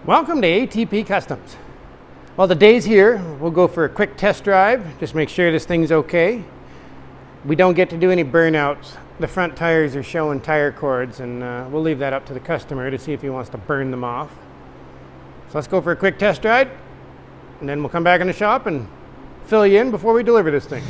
Welcome to ATP Customs. Well, the day's here. We'll go for a quick test drive, just make sure this thing's okay. We don't get to do any burnouts. The front tires are showing tire cords, and we'll leave that up to the customer to see if he wants to burn them off. So let's go for a quick test drive, and then we'll come back in the shop and fill you in before we deliver this thing.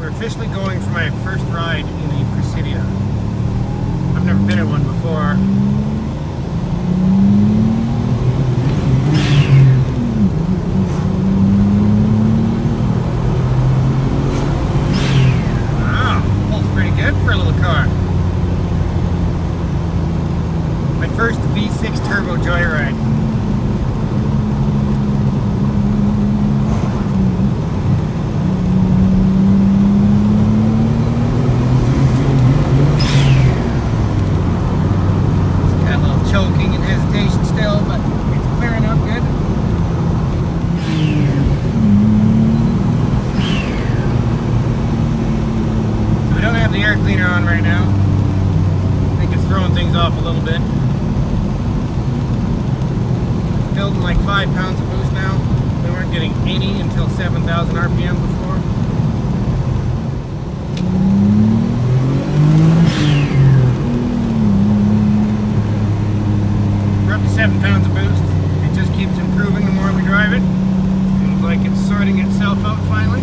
We're officially going for my first ride in a Presidio. I've never been in one before. Wow, pulls pretty good for a little car. My first V6 Turbo joyride. The air cleaner on right now. I think it's throwing things off a little bit. Building like 5 pounds of boost now. We weren't getting any until 7,000 RPM before. We're up to 7 pounds of boost. It just keeps improving the more we drive it. Seems like it's sorting itself out finally.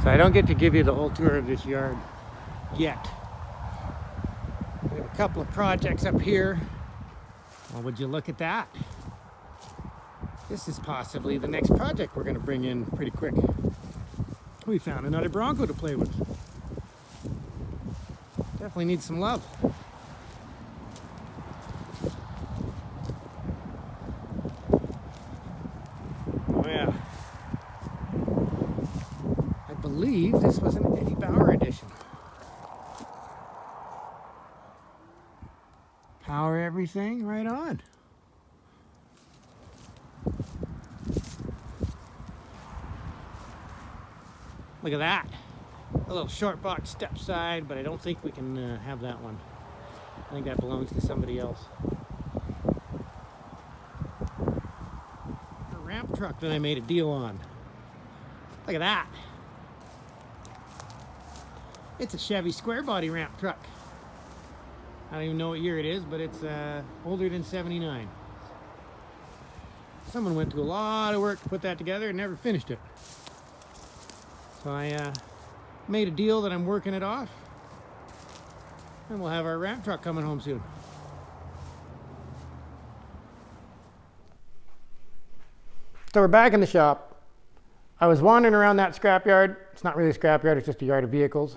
So I don't get to give you the whole tour of this yard yet. We have a couple of projects up here. Well, would you look at that? This is possibly the next project we're going to bring in pretty quick. We found another Bronco to play with. Definitely needs some love. Oh yeah. I believe this was an Eddie Bauer Edition. Power everything, right on. Look at that. A little short box step side, but I don't think we can have that one. I think that belongs to somebody else. A ramp truck that I made a deal on. Look at that. It's a Chevy Squarebody Ramp Truck. I don't even know what year it is, but it's older than '79. Someone went to a lot of work to put that together and never finished it. So I made a deal that I'm working it off, and we'll have our ramp truck coming home soon. So we're back in the shop. I was wandering around that scrapyard. It's not really a scrapyard, it's just a yard of vehicles.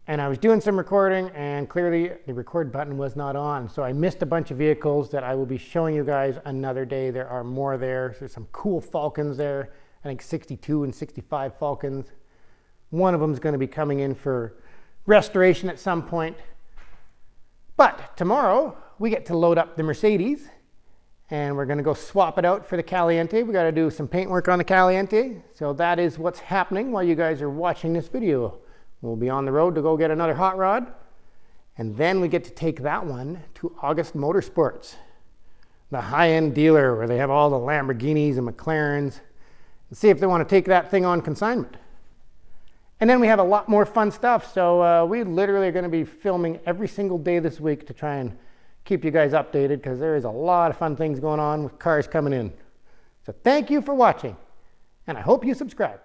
and I was doing some recording, and clearly the record button was not on. So I missed a bunch of vehicles that I will be showing you guys another day. There are more there. There's some cool Falcons there. I think 62 and 65 Falcons. One of them is going to be coming in for restoration at some point. But tomorrow we get to load up the Mercedes, and we're going to go swap it out for the Caliente. We got to do some paint work on the Caliente. So that is what's happening while you guys are watching this video. We'll be on the road to go get another hot rod, and then we get to take that one to August Motorsports, the high-end dealer where they have all the Lamborghinis and McLarens, and see if they want to take that thing on consignment. And then we have a lot more fun stuff, so we literally are going to be filming every single day this week to try and keep you guys updated, because there is a lot of fun things going on with cars coming in. So thank you for watching, and I hope you subscribe.